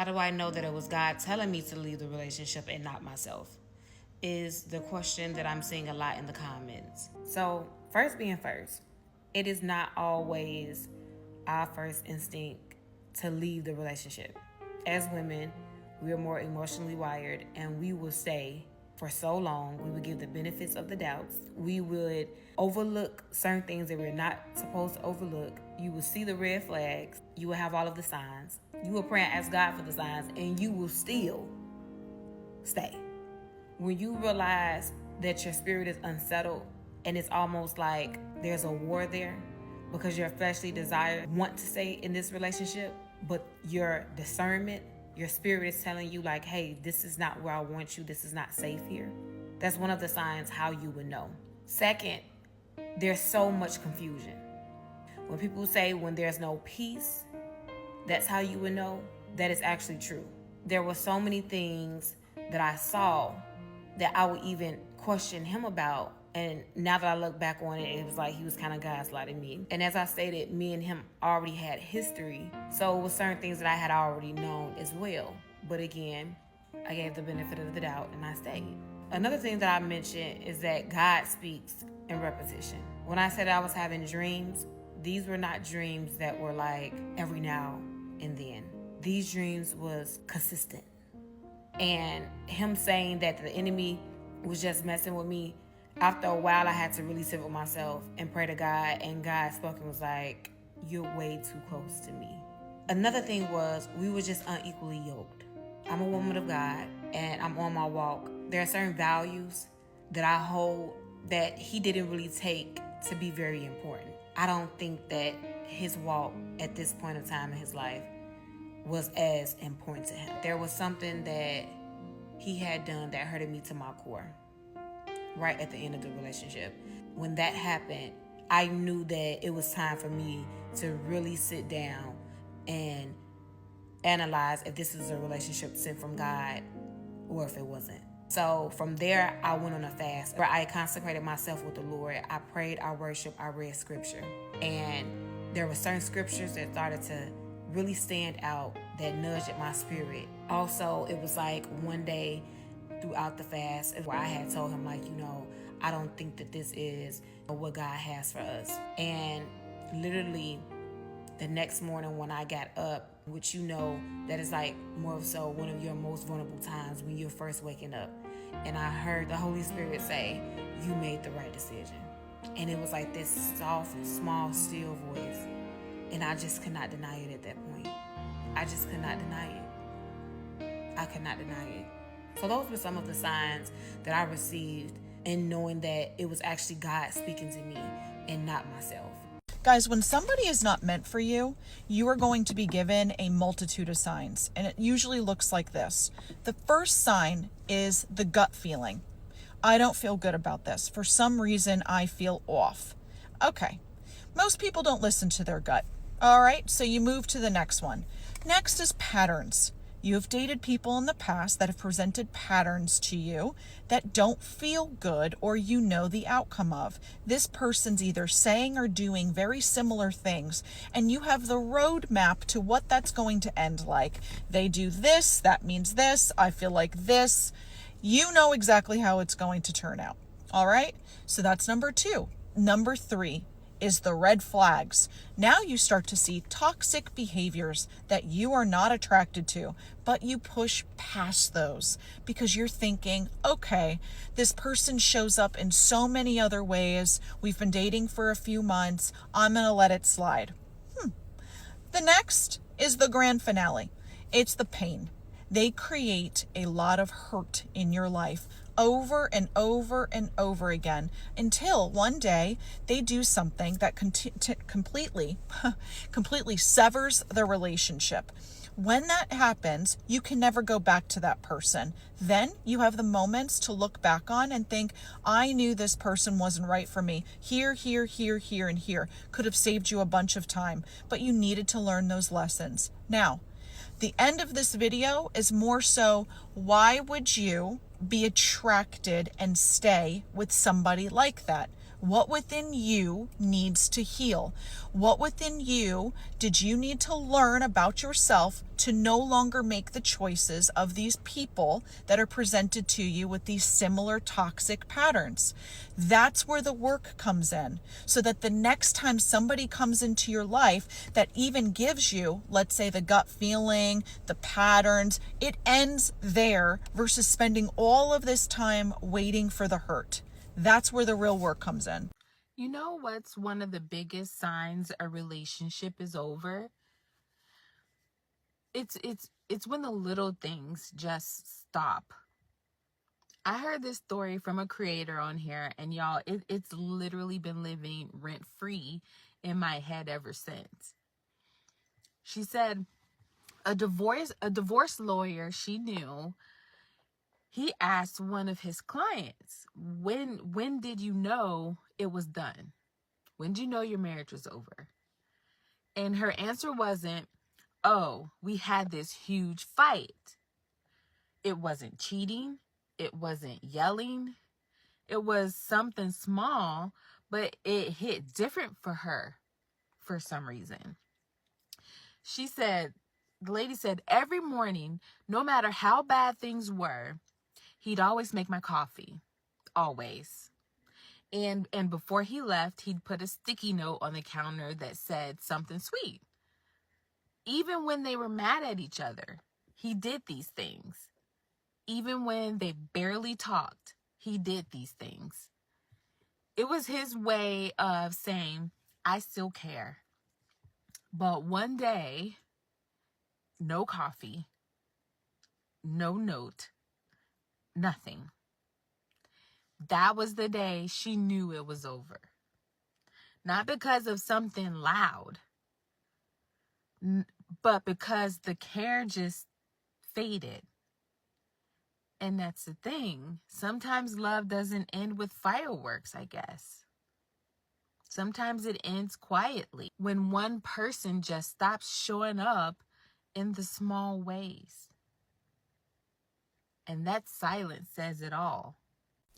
How do I know that it was God telling me to leave the relationship and not myself? Is the question that I'm seeing a lot in the comments. So, first being first, it is not always our first instinct to leave the relationship. As women, we are more emotionally wired, and we will stay for so long. We would give the benefits of the doubts. We would overlook certain things that we're not supposed to overlook. You will see the red flags. You will have all of the signs. You will pray and ask God for the signs, and you will still stay. When you realize that your spirit is unsettled and it's almost like there's a war there because your fleshly desire want to stay in this relationship, but your discernment, your spirit is telling you like, hey, this is not where I want you. This is not safe here. That's one of the signs how you would know. Second, there's so much confusion. When people say when there's no peace, that's how you would know. That is actually true. There were so many things that I saw that I would even question him about. And now that I look back on it, it was like he was kind of gaslighting me. And as I stated, me and him already had history. So it was certain things that I had already known as well. But again, I gave the benefit of the doubt and I stayed. Another thing that I mentioned is that God speaks in repetition. When I said I was having dreams, these were not dreams that were like every now and then. These dreams was consistent. And him saying that the enemy was just messing with me, after a while I had to really sit with myself and pray to God, and God spoke and was like, you're way too close to me. Another thing was we were just unequally yoked. I'm a woman of God and I'm on my walk. There are certain values that I hold that he didn't really take to be very important. I don't think that his walk at this point in time in his life was as important to him. There was something that he had done that hurted me to my core right at the end of the relationship. When that happened, I knew that it was time for me to really sit down and analyze if this is a relationship sent from God or if it wasn't. So from there, I went on a fast where I consecrated myself with the Lord. I prayed, I worshiped, I read scripture. And there were certain scriptures that started to really stand out that nudged at my spirit. Also, it was like one day throughout the fast where I had told him like, I don't think that this is what God has for us. And literally the next morning when I got up, which that is like more so one of your most vulnerable times when you're first waking up. And I heard the Holy Spirit say, you made the right decision. And it was like this soft, small, still voice. And I just could not deny it at that point. I just could not deny it. I could not deny it. So those were some of the signs that I received in knowing that it was actually God speaking to me and not myself. Guys, when somebody is not meant for you, you are going to be given a multitude of signs. And it usually looks like this. The first sign is the gut feeling. I don't feel good about this. For some reason, I feel off. Okay. Most people don't listen to their gut. All right, so you move to the next one. Next is patterns. You have dated people in the past that have presented patterns to you that don't feel good or the outcome of. This person's either saying or doing very similar things, and you have the roadmap to what that's going to end like. They do this, that means this, I feel like this. You know exactly how it's going to turn out. All right, so that's number 2. Number 3 is the red flags. Now you start to see toxic behaviors that you are not attracted to, but you push past those because you're thinking, okay, this person shows up in so many other ways. We've been dating for a few months. I'm going to let it slide. The next is the grand finale. It's the pain. They create a lot of hurt in your life over and over and over again until one day they do something that completely severs the relationship. When that happens, you can never go back to that person. Then you have the moments to look back on and think, I knew this person wasn't right for me. Here, and here. Could have saved you a bunch of time, but you needed to learn those lessons. Now, the end of this video is more so, why would you be attracted and stay with somebody like that? What within you needs to heal? What within you did you need to learn about yourself to no longer make the choices of these people that are presented to you with these similar toxic patterns? That's where the work comes in, so that the next time somebody comes into your life that even gives you, let's say, the gut feeling, the patterns, it ends there versus spending all of this time waiting for the hurt. That's where the real work comes in. You know what's one of the biggest signs a relationship is over? It's when the little things just stop. I heard this story from a creator on here, and y'all, it's literally been living rent free in my head ever since. She said a divorce lawyer she knew, he asked one of his clients, when did you know it was done? When did you know your marriage was over? And her answer wasn't, oh, we had this huge fight. It wasn't cheating. It wasn't yelling. It was something small, but it hit different for her for some reason. She said, the lady said, every morning, no matter how bad things were, he'd always make my coffee. Always. And before he left, he'd put a sticky note on the counter that said something sweet. Even when they were mad at each other, he did these things. Even when they barely talked, he did these things. It was his way of saying, I still care. But one day, no coffee, no note, nothing. That was the day she knew it was over. Not because of something loud, but because the care just faded. And that's the thing. Sometimes love doesn't end with fireworks, I guess. Sometimes it ends quietly when one person just stops showing up in the small ways. And that silence says it all.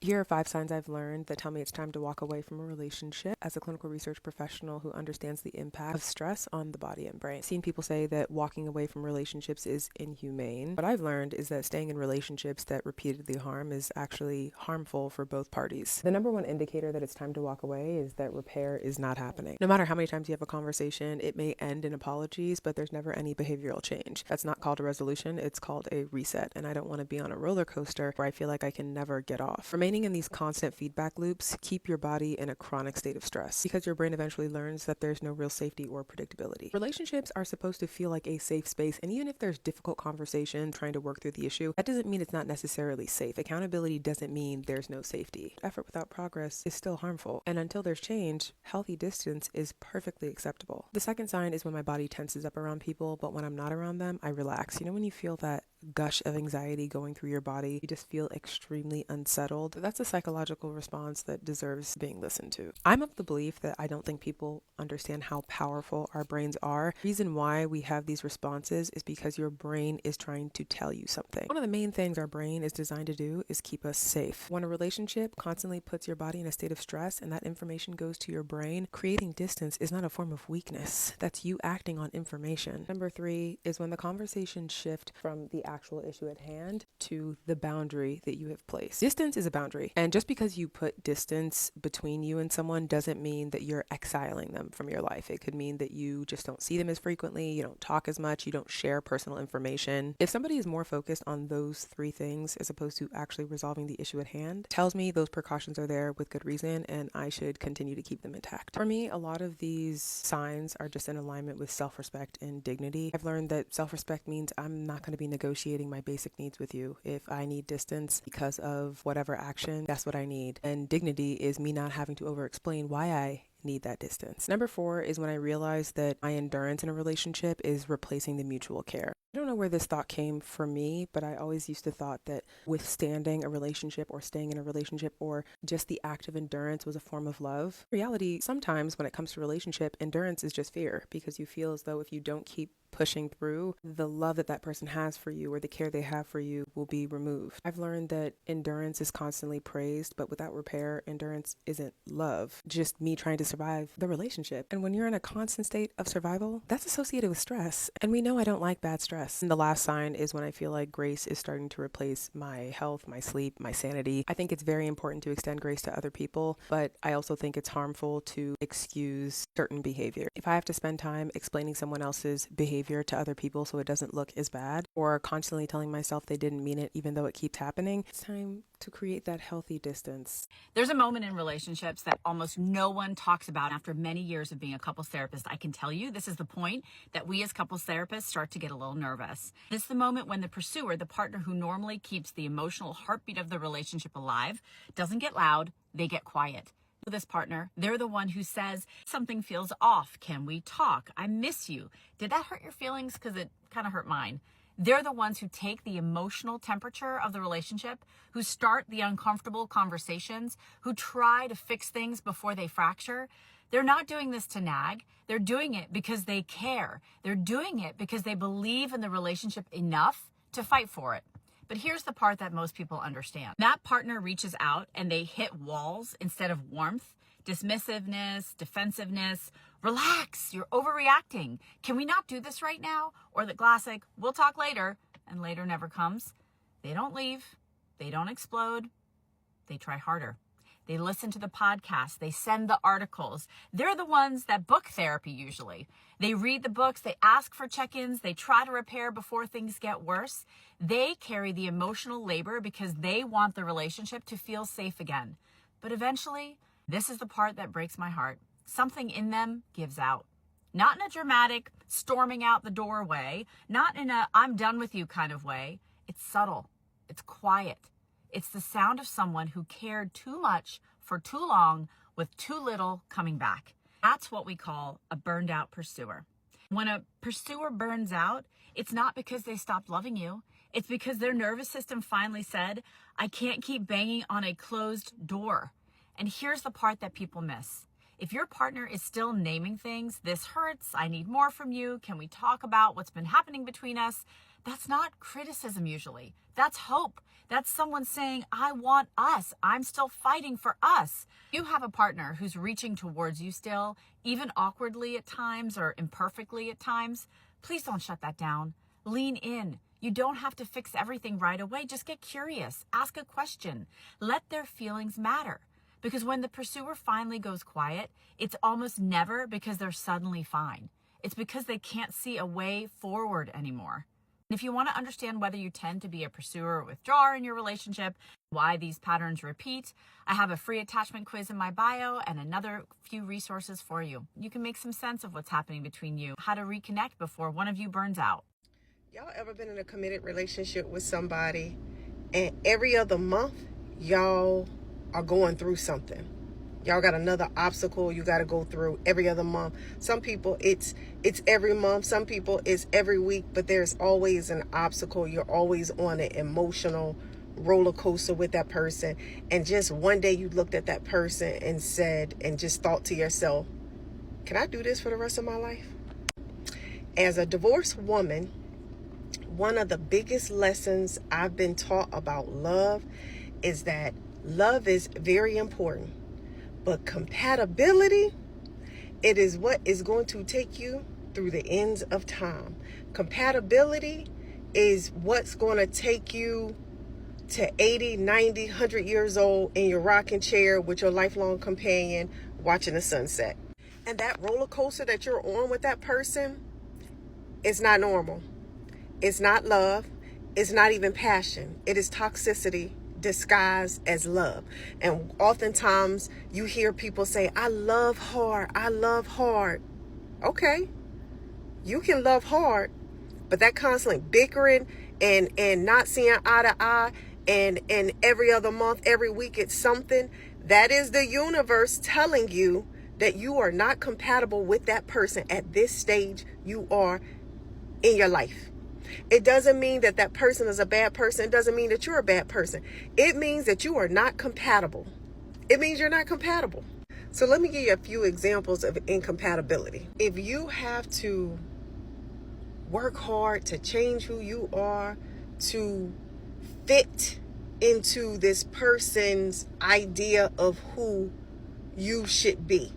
Here are 5 signs I've learned that tell me it's time to walk away from a relationship as a clinical research professional who understands the impact of stress on the body and brain. I've seen people say that walking away from relationships is inhumane. What I've learned is that staying in relationships that repeatedly harm is actually harmful for both parties. The number one indicator that it's time to walk away is that repair is not happening. No matter how many times you have a conversation, it may end in apologies, but there's never any behavioral change. That's not called a resolution, it's called a reset. And I don't want to be on a roller coaster where I feel like I can never get off. Remaining in these constant feedback loops keep your body in a chronic state of stress because your brain eventually learns that there's no real safety or predictability. Relationships are supposed to feel like a safe space, and even if there's difficult conversation trying to work through the issue, that doesn't mean it's not necessarily safe. Accountability doesn't mean there's no safety. Effort without progress is still harmful, and until there's change, healthy distance is perfectly acceptable. The second sign is when my body tenses up around people, but when I'm not around them, I relax. You know when you feel that gush of anxiety going through your body, you just feel extremely unsettled? That's a psychological response that deserves being listened to. I'm of the belief that I don't think people understand how powerful our brains are. The reason why we have these responses is because your brain is trying to tell you something. One of the main things our brain is designed to do is keep us safe. When a relationship constantly puts your body in a state of stress and that information goes to your brain, creating distance is not a form of weakness. That's you acting on information. Number 3 is when the conversations shift from the actual issue at hand to the boundary that you have placed. Distance is a boundary. And just because you put distance between you and someone doesn't mean that you're exiling them from your life. It could mean that you just don't see them as frequently, you don't talk as much, you don't share personal information. If somebody is more focused on those 3 things as opposed to actually resolving the issue at hand, tells me those precautions are there with good reason and I should continue to keep them intact. For me, a lot of these signs are just in alignment with self-respect and dignity. I've learned that self-respect means I'm not going to be negotiating my basic needs with you. If I need distance because of whatever action, that's what I need. And dignity is me not having to over-explain why I need that distance. Number 4 is when I realized that my endurance in a relationship is replacing the mutual care. I don't know where this thought came from me, but I always used to thought that withstanding a relationship or staying in a relationship or just the act of endurance was a form of love. In reality, sometimes when it comes to relationship, endurance is just fear because you feel as though if you don't keep pushing through, the love that that person has for you or the care they have for you will be removed. I've learned that endurance is constantly praised, but without repair, endurance isn't love, just me trying to survive the relationship. And when you're in a constant state of survival, that's associated with stress. And we know I don't like bad stress. And the last sign is when I feel like grace is starting to replace my health, my sleep, my sanity. I think it's very important to extend grace to other people, but I also think it's harmful to excuse certain behavior. If I have to spend time explaining someone else's behavior to other people so it doesn't look as bad, or constantly telling myself they didn't mean it even though it keeps happening, it's time to create that healthy distance. There's a moment in relationships that almost no one talks about. After many years of being a couples therapist, I can tell you this is the point that we as couples therapists start to get a little nervous. This is the moment when the pursuer, the partner who normally keeps the emotional heartbeat of the relationship alive, doesn't get loud, they get quiet. This partner, they're the one who says, something feels off. Can we talk? I miss you. Did that hurt your feelings? Because it kind of hurt mine. They're the ones who take the emotional temperature of the relationship, who start the uncomfortable conversations, who try to fix things before they fracture. They're not doing this to nag. They're doing it because they care. They're doing it because they believe in the relationship enough to fight for it. But here's the part that most people understand. That partner reaches out and they hit walls instead of warmth, dismissiveness, defensiveness. Relax, you're overreacting. Can we not do this right now? Or the classic, we'll talk later, and later never comes. They don't leave. They don't explode. They try harder. They listen to the podcast. They send the articles. They're the ones that book therapy usually. They read the books. They ask for check-ins. They try to repair before things get worse. They carry the emotional labor because they want the relationship to feel safe again. But eventually, this is the part that breaks my heart. Something in them gives out. Not in a dramatic, storming out the door way. Not in a I'm done with you kind of way. It's subtle. It's quiet. It's the sound of someone who cared too much for too long with too little coming back. That's what we call a burned out pursuer. When a pursuer burns out, it's not because they stopped loving you. It's because their nervous system finally said, I can't keep banging on a closed door. And here's the part that people miss. If your partner is still naming things, this hurts, I need more from you, can we talk about what's been happening between us? That's not criticism usually. That's hope. That's someone saying, I want us. I'm still fighting for us. You have a partner who's reaching towards you still, even awkwardly at times or imperfectly at times. Please don't shut that down. Lean in. You don't have to fix everything right away. Just get curious. Ask a question. Let their feelings matter. Because when the pursuer finally goes quiet, it's almost never because they're suddenly fine. It's because they can't see a way forward anymore. If you want to understand whether you tend to be a pursuer or withdrawer in your relationship, why these patterns repeat, I have a free attachment quiz in my bio and another few resources for you. You can make some sense of what's happening between you, how to reconnect before one of you burns out. Y'all ever been in a committed relationship with somebody and every other month y'all are going through something? Y'all got another obstacle you got to go through every other month. Some people it's every month. Some people it's every week, but there's always an obstacle. You're always on an emotional roller coaster with that person. And just one day you looked at that person and said, and just thought to yourself, can I do this for the rest of my life? As a divorced woman, one of the biggest lessons I've been taught about love is that love is very important. But compatibility, it is what is going to take you through the ends of time. Compatibility is what's going to take you to 80, 90, 100 years old in your rocking chair with your lifelong companion watching the sunset. And that roller coaster that you're on with that person is not normal. It's not love. It's not even passion. It is toxicity disguised as love. And oftentimes you hear people say, I love hard. I love hard. Okay. You can love hard, but that constantly bickering and not seeing eye to eye and every other month, every week it's something, that is the universe telling you that you are not compatible with that person at this stage you are in your life. It doesn't mean that that person is a bad person. It doesn't mean that you're a bad person. It means that you are not compatible. It means you're not compatible. So let me give you a few examples of incompatibility. If you have to work hard to change who you are, to fit into this person's idea of who you should be.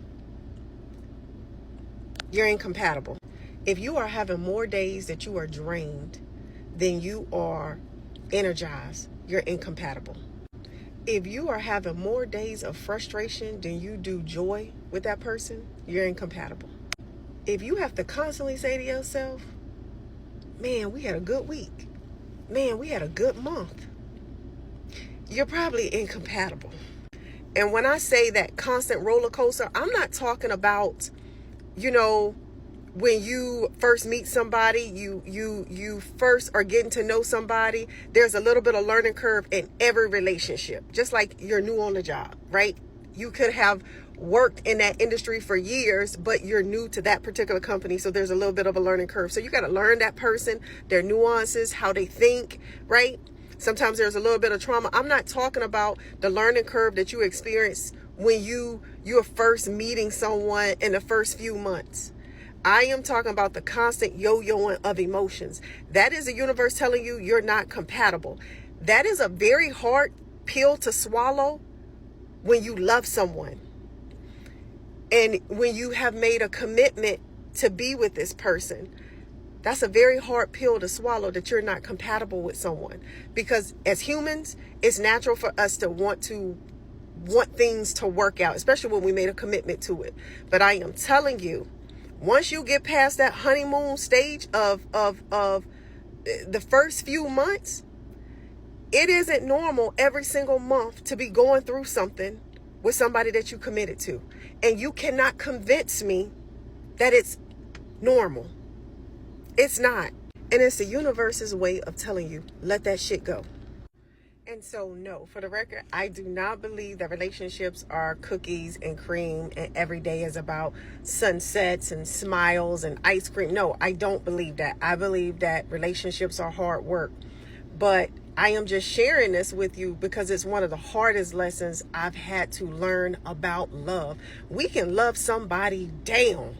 You're incompatible. If you are having more days that you are drained than you are energized, you're incompatible. If you are having more days of frustration than you do joy with that person, you're incompatible. If you have to constantly say to yourself, man, we had a good week. Man, we had a good month. You're probably incompatible. And when I say that constant roller coaster, I'm not talking about, when you first meet somebody, you first are getting to know somebody, there's a little bit of learning curve in every relationship, just like you're new on the job, right? You could have worked in that industry for years, but you're new to that particular company, so there's a little bit of a learning curve. So you got to learn that person, their nuances, how they think, right? Sometimes there's a little bit of trauma. I'm not talking about the learning curve that you experience when you're first meeting someone in the first few months. I am talking about the constant yo-yoing of emotions. That is the universe telling you you're not compatible. That is a very hard pill to swallow when you love someone. And when you have made a commitment to be with this person. That's a very hard pill to swallow, that you're not compatible with someone. Because as humans, it's natural for us to want things to work out, especially when we made a commitment to it. But I am telling you, once you get past that honeymoon stage of the first few months, it isn't normal every single month to be going through something with somebody that you committed to. And you cannot convince me that it's normal. It's not. And it's the universe's way of telling you, let that shit go. And so, no, for the record, I do not believe that relationships are cookies and cream and every day is about sunsets and smiles and ice cream. No, I don't believe that. I believe that relationships are hard work. But I am just sharing this with you because it's one of the hardest lessons I've had to learn about love. We can love somebody down.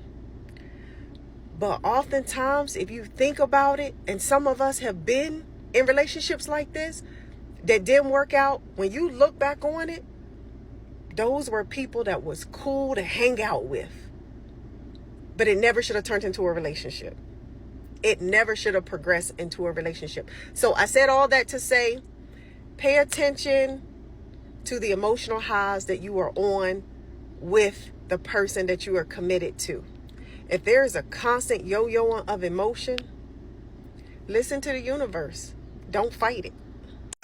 But oftentimes, if you think about it, and some of us have been in relationships like this that didn't work out, when you look back on it, those were people that was cool to hang out with. But it never should have turned into a relationship. It never should have progressed into a relationship. So I said all that to say, pay attention to the emotional highs that you are on with the person that you are committed to. If there is a constant yo-yoing of emotion, listen to the universe. Don't fight it.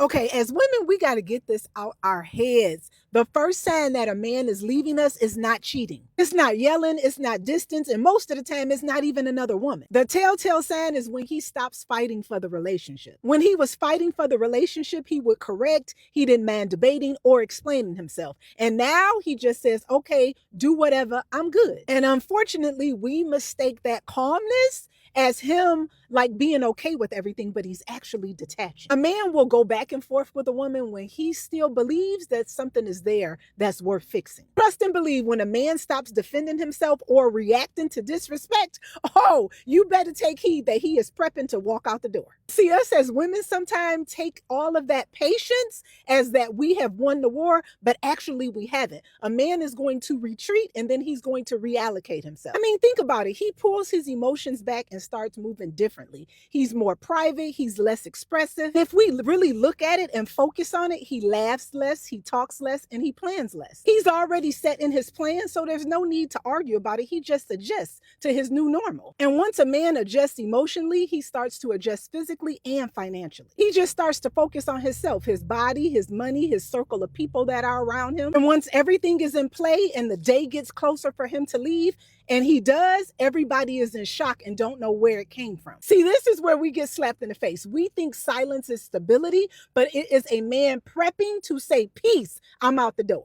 Okay, as women, we got to get this out our heads. The first sign that a man is leaving us is not cheating. It's not yelling, it's not distance, and most of the time it's not even another woman. The telltale sign is when he stops fighting for the relationship. When he was fighting for the relationship, he would correct, he didn't mind debating or explaining himself. And now he just says, okay, do whatever, I'm good. And unfortunately, we mistake that calmness as him like being okay with everything, but he's actually detaching. A man will go back and forth with a woman when he still believes that something is there that's worth fixing. Trust and believe, when a man stops defending himself or reacting to disrespect, oh, you better take heed that he is prepping to walk out the door. See, us as women sometimes take all of that patience as that we have won the war, but actually we haven't. A man is going to retreat and then he's going to reallocate himself. I mean, think about it. He pulls his emotions back and starts moving differently. He's more private. He's less expressive. If we really look at it and focus on it, he laughs less, he talks less, and he plans less. He's already set in his plan, so there's no need to argue about it. He just adjusts to his new normal. And once a man adjusts emotionally, he starts to adjust physically and financially. He just starts to focus on himself, his body, his money, his circle of people that are around him. And once everything is in play and the day gets closer for him to leave, and he does, everybody is in shock and don't know where it came from. See, this is where we get slapped in the face. We think silence is stability, but it is a man prepping to say, peace, I'm out the door.